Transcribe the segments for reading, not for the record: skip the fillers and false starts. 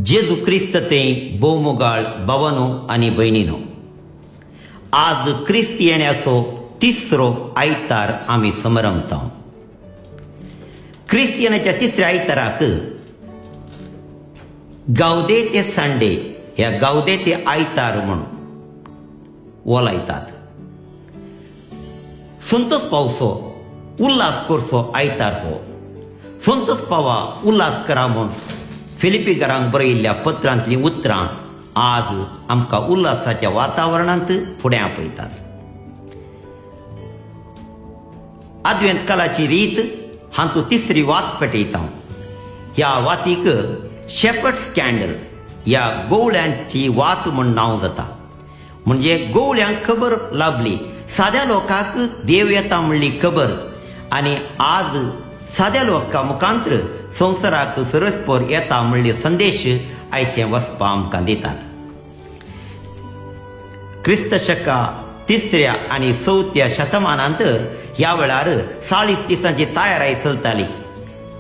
जेजू क्रिस्त ते बोमोगाळ भावांनो आनी भयणींनो, आज क्रिस्त येण्याचो तिसरो आयतार आमी समरमता. क्रिस्त येण्याच्या तिसऱ्या आयताराक गावदेते संडे ह्या गावदेते आयतार म्हूण वलायतात. संतोष पावसो उल्हास करचो आयतार हो. संतोष पावा उल्हास करा म्हूण फिलिपिकारांक बरयल्ल्या पत्रांतलीं उतरां आज आमकां उल्हासाच्या वातावरणांत फुडें आपयतात. आद्वेंत कालाची रीत हातूंत तिसरी वात पेटयता. ह्या वातीक शेपर्ड्स कॅन्डल ह्या गोवळ्यांची वात म्हूण नांव जाता. म्हणजे गोवळ्यांक खबर लाभली, साद्या लोकांक देव येता म्हणली खबर, आनी आज साद्या लोकां मुखांत्र संवसाराक सरस्पर येता म्हणले संदेश आयचे वचपा आमकां दितात. क्रिस्त शका तिसऱ्या आनी चवथ्या शतमानांत ह्या वेळार 40 दिसांची तयाराय चलताली.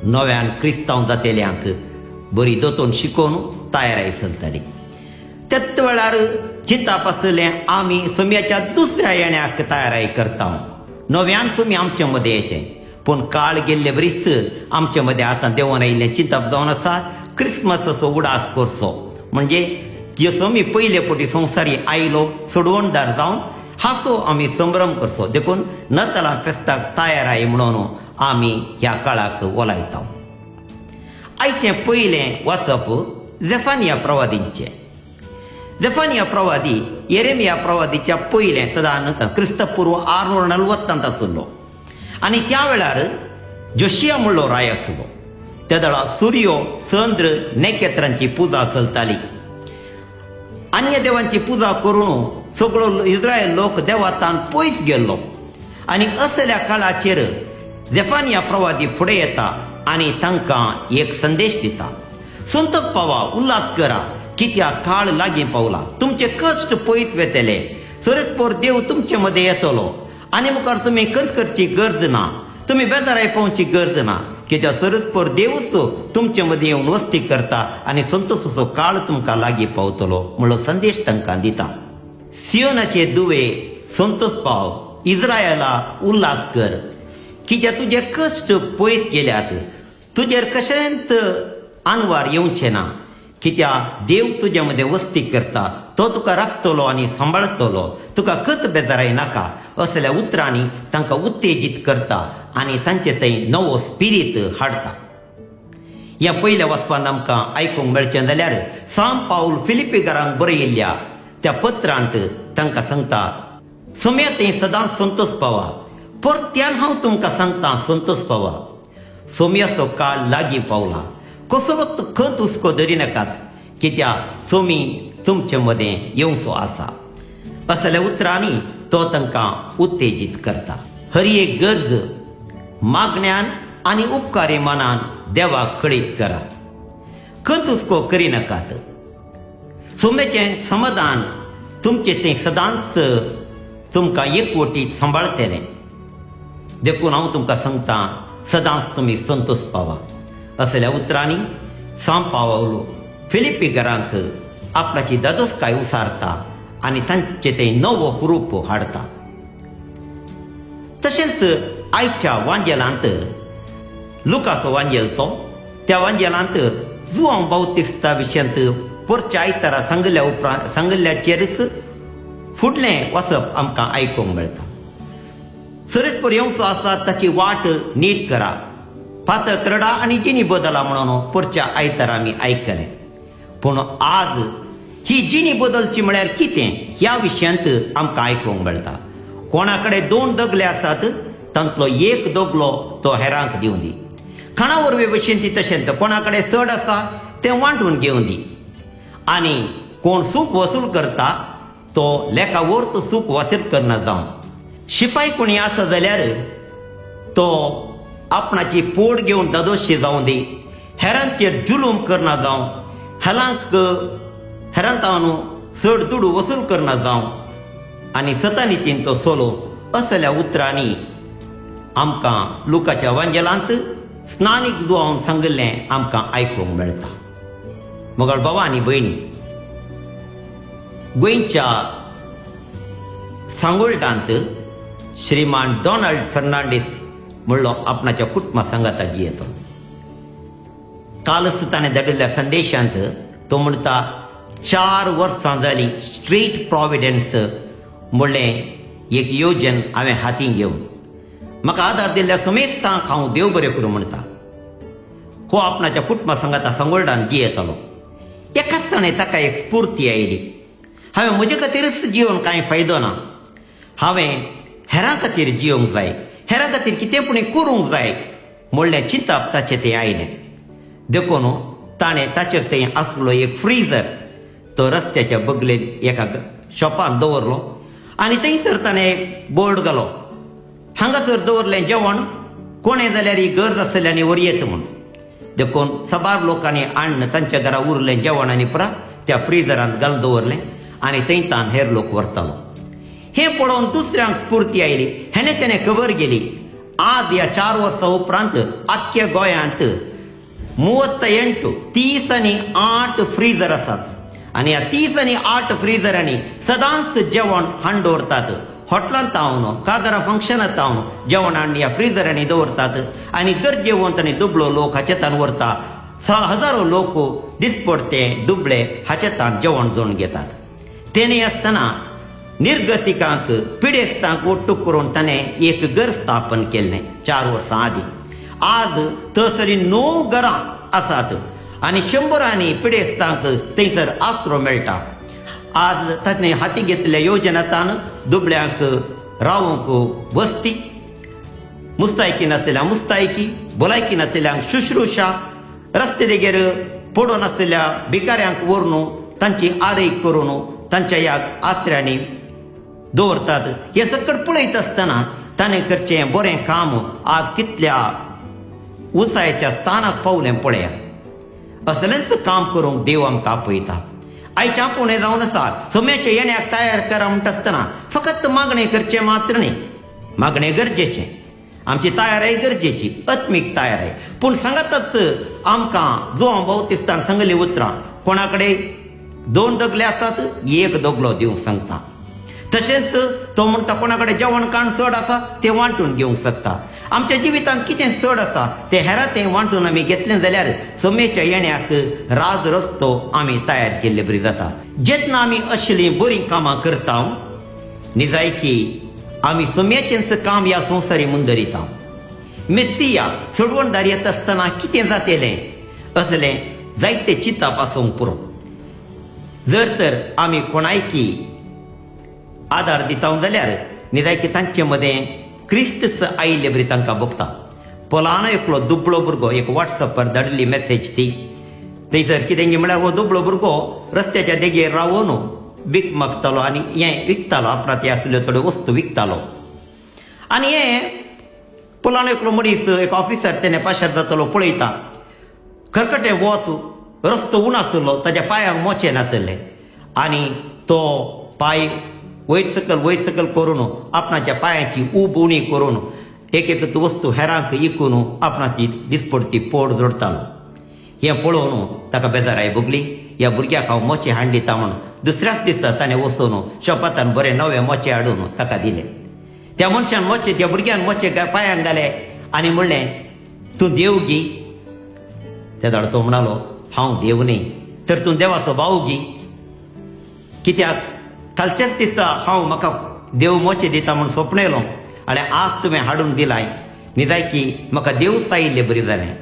नव्यान क्रिस्तांव जातेल्यांक बरी दोतोन शिकोवन तयाराय चलताली. त्याच वेळार चिंताप आसलें आमी सोम्याच्या दुसऱ्या येण्याक तयाराय करता. नव्यान सोमी आमचे मदें येचें, पूण काळ गेल्ले बरीच आमचे मदें आतां देवून आयिल्लें चिंतप जावन आसा. क्रिस्मसाचो उडास करचो म्हणजे जसो आमी पयले फावटी संवसारी आयलो सोडवणदार जावन हाचो आमी संभ्रम करचो. देखून नतला फेस्ताक तयाराय म्हणून आमी ह्या काळाक वलायता. आयचें पयलें वचप झेफानिया प्रवादींचें. झेफानिया प्रवादी येरेमिया प्रवादीच्या पयलें सदांच क्रिस्तपूर्व 640 आसलो. आनी त्या वेळार जोशिया म्हणलो राय आसलो. त्या दळा सूर्य चंद्र नखेत्रांची पुजा चलताली. अन्य देवांची पुजा करून सगळो इस्रायल लोक देवातान पयस गेल्लो. आनी असल्या काळाचेर झेफानिया प्रवादी फुडें येता आनी तांकां एक संदेश दिता. संतोष पावा उल्हास करा, कित्याक काळ लागीं पावला. तुमचे कश्ट पयस वेतले, सरस्पर देव तुमचे मदें येतलो. आनी मुखार तुमी कंत करची गरज ना, तुमी बेजाराय पावची गरज ना, कित्याक सरस्पर देवच तुमचे मदें येवन वस्ती करता आनी संतोषाचो काळ तुमकां लागीं पावतलो म्हणलो संदेश तांकां दिता. सियोनाचे दुवे संतोष पाव, इस्रायला उल्हास कर, कित्याक तुजे कश्ट पयस गेल्यात, तुजेर कशेंच आनवार येवचे ना, कित्याक देव तुजे मदें वस्ती करता, तो तुका राखतलो आनी सांबाळतलो, तुका कत बेजाराय नाका असल्या उतरांनी तांकां उत्तेजीत करता आनी तांचे थंय नवो स्पिरीट हाडटा. ह्या पयल्या वचपांत आमकां आयकूंक मेळचें जाल्यार सांत पाऊल फिलिपिकारांक बरयिल्ल्या त्या पत्रांत तांकां सांगता, सोम्या थंय सदांच संतोष पावा, परत्यान हांव तुमकां सांगता संतोष पावा, सोम्याचो काळ लागीं पावला, कसलोच खंत हुस्को धरिनाकात, कित्याक सोमी तुमचे मदें येवचो आसा. असल्या उतरांनी तो तांकां उत्तेजीत करता. हरी एक गरज मागण्यान आनी उपकारी मनान देवाक कळीत करा. खंत हुस्को करिनाकात. सोम्याचें समाधान तुमचे तें सदांच तुमकां एकवटीत सांबाळटलें. देखून हांव तुमकां सांगता, सदांच तुमी संतोष पावा. असल्या उतरांनी सांत पावलो फिलिपिकारांक आपणाची दादोसकाय उसारता आनी तांचे ते नवो ग्रूप हाडता. तशेंच आयच्या वांजेलांत लुकाचो वांजेल तो, त्या वांजेलांत जुआंव बावतिस्ता विशयांत परच्या आयतारा सांगल्ल्याचेरच फुडलें वचप आमकां आयकूंक मेळटा. सरस्पर येवचो आसा ताची वाट नीट करा, फातर करडा आनी जिणी बदला म्हणून परच्या आयतारा आमी आयकलें. पूण आज ही जिणी बदलची म्हळ्यार कितें ह्या विशयांत आमकां आयकूंक मेळटा. कोणा कडेन 2 दगले आसात, तांतलो एक दगलो तो हेरांक दिवं दी. खाणा वरवे भशेन ती तशेंच कोणा कडेन चड आसा तें वांटून घेवन दी. आनी कोण सूख वसूल करता तो लेका वर्त सूख वसूल करना जावं. शिपाई कोणी आसा जाल्यार तो आपणाची पोड घेवन दादोशी जावं दी. हेरांचेर जुलूम करना जावं, हेरांतावन चड दुडू वसूल करना जावं आनी सतानितीन तो सोलो. असल्या उतरांनी आमकां लुकाच्या वांजेलांत स्नानीक दुआवन सांगल्लें आमकां आयकूंक मेळटा. मोगळ भावा आनी भयणी, गोंयच्या सांगोळटांत श्रीमान डॉनाल्ड फर्नांडीस म्हणलो आपणाच्या कुटुंबा सांगाता जियेतो. कालच ताणें धाडिल्ल्या संदेशांत तो म्हणटा 4 वर्सां जालीं स्ट्रीट प्रॉविडन्स म्हणलें एक येवजण हांवें हातीन घेवन म्हाका आदार दिल्ल्या समेस्तांक हांव देव बरें करूं म्हणटा. हो आपणाच्या कुटुंबा सांगाता सांगोळडान जियेतालो. एकाच दिसांनी ताका एक स्फूर्ती आयली. हांवें म्हजे खातीरच जिवन कांय फायदो ना, हांवें हेरां खातीर जियोंक जाय, हेरां खातीर कितें पूण करूंक जाय म्हणलें चिंतप ताचें तें आयलें. देखून ताणें ताचेर थंय आसलो एक फ्रिजर तो रस्त्याच्या बगलेन एका शॉपान दवरलो आनी थंयसर ताणें एक बोर्ड घालो, हांगासर दवरलें जेवण, कोणें जाल्यार ही गरज आसल्यानी वर येत म्हूण. देखून सबार लोकांनी अन्न तांच्या घरा उरलें जेवण आनी परत त्या फ्रिजरांत घालून दवरलें आनी थंयतान हेर लोक व्हरतालो. हें पळोवन दुसऱ्यांक स्फूर्ती आयली. हेणें तेणें खबर गेली आज ह्या 4 वर्सां उपरांत आख्ख्या गोंयांत 38 फ्रिजर आसात आनी ह्या 38 फ्रिजरांनी सदांच जेवण हाडून दवरतात. हॉटेलांत हांव काजारां फंक्शनांत हांव जेवण हाडून ह्या फ्रिजरांनी दवरतात आनी गरजेवंत आनी दुबळो लोक हाचेतान व्हरता. हजारो लोक दिसपडटे दुबळे हाचेतान जेवण जोडून घेतात. तेणे आसतना निर्गतिकांक पिडेस्तांक ओट्टूक करून ताणें एक घर स्थापन केल्लें 4 वर्सां आदीं. आज थंयसरी 9 घरां आसात आनी 100 पिडेस्तांक थंयसर आसरो मेळटा. आज ताणें हाती घेतलेल्या योजनांतान दुबळ्यांक रावूंक वस्ती, मुस्तायकी नासलेल्या मुस्तायकी, भलायकी नासलेल्यांक शुश्रुशा, रस्ते देगेर पडून आसलेल्या भिकाऱ्यांक व्हरून तांची आरेख करून तांच्या ह्या आसऱ्यांनी दवरतात. हें सकट पळयत आसतना ताणें करचें बरें काम आज कितल्या उंचायेच्या स्थानाक पावलें पळया. असलेंच काम करूंक देव आमकां आपयता. आयच्या पुणे जावन आसा सोम्याच्या येण्याक तयार करा म्हणटा आसतना फकत मागणें करचें मात्र न्ही. मागणें गरजेचें, आमची तयाराय गरजेची, आत्मीक तयाराय. पूण सांगातच आमकां जुवां बावतिस्तान सांगलीं उतरां कोणा कडेन 2 दगले आसात 1 दगलो दिवंक सांगता. तशेंच तो म्हणटा कोणा कडेन जेवण खाण चड आसा तें वांटून घेवंक शकता. आमच्या जिवितांत कितें चड आसा तें हेरां तें वांटून आमी घेतलें जाल्यार सोमेच्या येण्याक राज रस्तो आमी तयार केल्ले बरी जाता. जेन्ना आमी अशलीं बरीं कामां करता निजायकी आमी सोम्याचेंच काम ह्या संवसारी मुंदरिता. मेस्सिया सोडवणदार येत आसतना कितें जातलें असलें जायते चिंतप आसूंक पुरो. जर तर आमी कोणायकी आदार दिता जाल्यार निजायकी तांचे मदें क्रिस्तच आयिल्ले बरी तांकां भोगता. पोलानो एकलो दुबळो भुरगो एक वॉट्सॅपार धाडिल्ली मॅसेज ती थंयसर कितें म्हळ्यार हो दुबळो भुरगो रस्त्याच्या देगेर रावून भीक मागतालो आनी हें विकतालो, आपणाचे आसल्यो थोड्यो वस्तू विकतालो. आनी हें पोलानो एकलो मनीस एक ऑफिसर तेणें पाशार जातालो पळयता. खरकटें वत रस्तो उण आसलो, ताच्या पांयांक मोचे नासले आनी तो पांय वयर सकल करून आपणाच्या पांयाची उब उणी करून एक वस्तू हेरांक विकून आपणाची दिसपडटी पोट जोडतालो. हें पळोवन ताका बेजाराय भोगली. ह्या भुरग्याक हांव मोचे हाडून दिता म्हूण दुसऱ्याच दिसा ताणें वचून शॉपांतान बरें नवे मोचे हाडून ताका दिले. त्या मनशान मोचे त्या भुरग्यान मोचे पांयांक घाले आनी म्हणलें तूं देव गी. त्या धाडो तो म्हणालो हांव देव न्ही तर तूं देवाचो भाव गी. कित्याक कालच्याच दिसा हांव म्हाका देव मोचे दिता म्हूण सोपणयलो आनी आज तुवें हाडून दिलाय. निजायकी म्हाका देव सायिल्लें बरी जालें.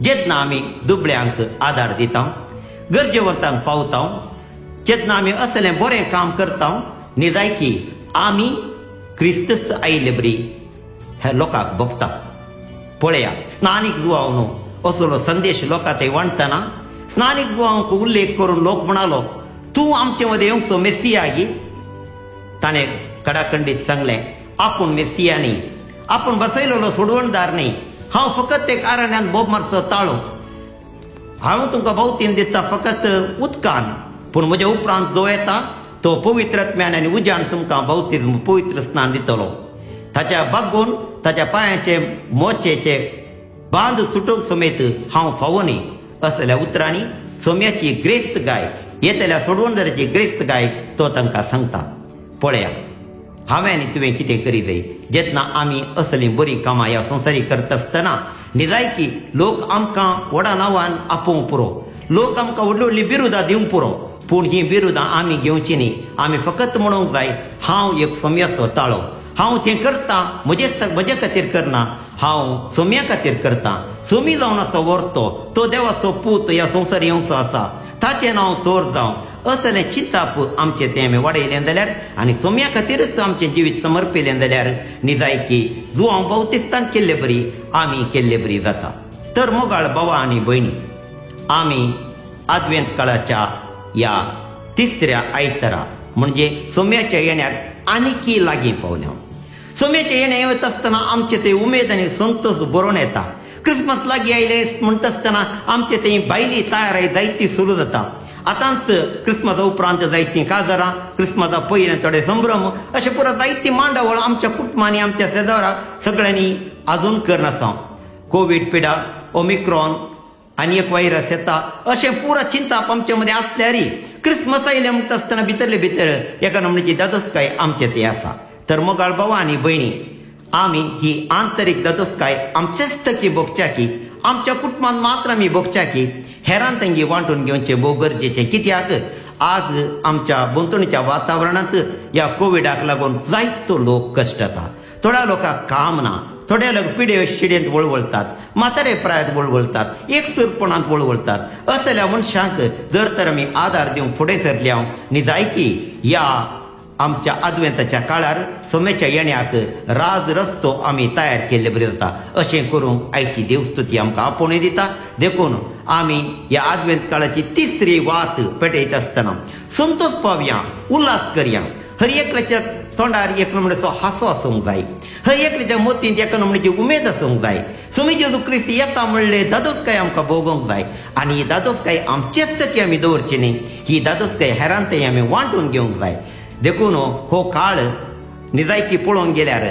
जेन्ना आमी दुबळ्यांक आदार दिता, गरजेवंतांक पावता, जेन्ना आमी असलें बरें काम करता निजायकी आमी क्रिस्तच आयिल्ले बरी हे लोकांक भोगता. पळया स्नानीक जुवांव असलो संदेश लोकां थंय वांटतना स्नानीक जुवांक उल्लेख करून लोक म्हणालो तूं आमचे मदें येवंचो मेस्सिया गी. ताणें कडाखंडीत सांगलें आपूण मेस्सिया न्ही, आपूण बसयलेलो सोडवणदार न्ही, हांव फकत एक आरण्यांत बोब मारचो ताळो. हांव तुमकां भोवतीन दिता फकत उदकान, पूण म्हज्या उपरांत जो येता तो पवित्र आत्म्यान आनी उज्यान तुमकां बावतीन पवित्र स्नान दितलो. ताच्या बागून ताच्या पांयाचे मोचेचे बांद सुटोवंक समेत हांव फावो न्ही असल्या उतरांनी सोम्याची ग्रेस्त गाय येतल्या सोडवून जाल्याची ग्रेस्त गाय तो तांकां सांगता, पळया हांवें आनी तुवें कितें करी जाय, जेन्ना आमी असली बरी कामां ह्या संवसारी करता आसतना निजाय की लोक आमकां व्हडा नांवान आपोवंक पुरो, लोक आमकां व्हडली व्हडली बिरुदां दिवंक पुरो, पूण ही बिरुदां आमी घेवची न्ही. आमी फकत म्हणूंक जाय हांव एक सोम्याचो ताळो, हांव तें करतां म्हजे खातीर करना, हांव सोम्या खातीर करतां. सोमी जावन आसा व्हरतो तो देवाचो पूत ह्या संवसारी येवचो आसा, ताचें नांव तोर जावं असलें चिंताप आमचें तें आमी वाडयलें जाल्यार आनी सोम्या खातीरच आमचें जिवीत समर्पिलें जाल्यार निजाय की जुवांव बावतिस्तान केल्ले बरी आमी केल्ले बरी जाता. तर मोगाळ भावा आनी भयणी, आमी आदवेंत काळाच्या ह्या तिसऱ्या आयतारा म्हणजे सोम्याच्या येण्यार आनीकी लागीं पावल्या. सोम्याच्या येण्या येवत आसतना आमचे थंय उमेद आनी संतोश बरोवन येता. क्रिसमस लागीं आयले म्हणटा आसतना आमचे थंय भायली तयारी जायती सुरू जाता. आतांच क्रिसमसा उपरांत जायतीं काजारां, क्रिसमसा पयलें थोडे संभ्रम, अशें पुरो जायतीं मांडावळ आमच्या कुटुंबांनी आमच्या शेजाराक सगळ्यांनी आजून करनासा. कोवीड पिडा, ओमिक्रॉन आनी एक व्हायरस येता अशें पुरो चिंताप आमचे मदें आसल्यारय क्रिसमस आयलें म्हणटा आसतना भितरले भितर एका नमण्याची दादोसकाय आमचे थंय आसा. तर मोगाळ भावा आनी भयणी, आमी ही आंतरीक दादोसकाय आमचेच थकी भोगच्या आमच्या कुटुंबांत मात्र आमी भोगच्या हेरांत तांची वांटून घेवचें भोव गरजेचें. कित्याक आज आमच्या बोंतणीच्या वातावरणांत ह्या कोविडाक लागून जायतो लोक कश्टाता. थोड्या लोकांक काम ना, थोडे लोक पिडे शिडेंत वळवळतात, म्हातारे प्रायात वळवळतात, एकसूरपणांत वळवळतात. असल्या मनशांक जर तर आमी आदार दिवंक फुडें सरल्या निजाय की ह्या आमच्या आदवेंताच्या काळार सोम्याच्या येण्याक राज रस्तो आमी तयार केल्ले बरें जाता. अशें करूंक आयची देवस्तुती आमकां आपोवणें दिता. देखून आमी ह्या आदवेंत काळाची तिसरी वात पेटयता आसतना संतोश पावया, उल्हास करया. हर एकल्याच्या तोंडार एक नमण्याचो हांसो आसूंक जाय, हर एकल्याच्या मोतींत एका नमण्याची उमेद आसूंक जाय. सोमी जेजू क्रिस्त येता म्हणले दादोसकाय आमकां भोगोवंक जाय आनी ही दादोसकाय आमचेच थकी आमी दवरची न्ही, ही दादोसकाय हेरांतय आमी वांटून घेवंक जाय. देखून हो काळ निजायकी पळोवंक गेल्यार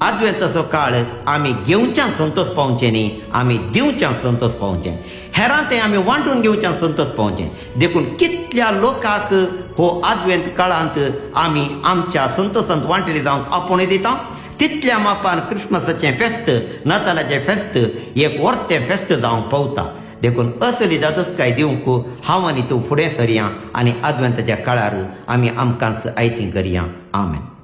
आदवेंताचो काळ आमी घेवच्यान संतोश पावचें न्ही, आमी दिवच्यान संतोश पावचें, हेरांतय आमी वांटून घेवच्यान संतोश पावचें. देखून कितल्या लोकांक हो आदवेंत काळांत आमी आमच्या संतोशांत वांटले जावंक आपोवणें दिता. तितल्या मापान क्रिसमसाचें फेस्त, नातालाचें फेस्त एक व्हरतें फेस्त जावंक पावता. देखून असली दादोसकाय दिवंक हांव आनी तूं फुडें सरया आनी आदवेंताच्या काळार आमी आमकांच आयतीं करया. आमेन.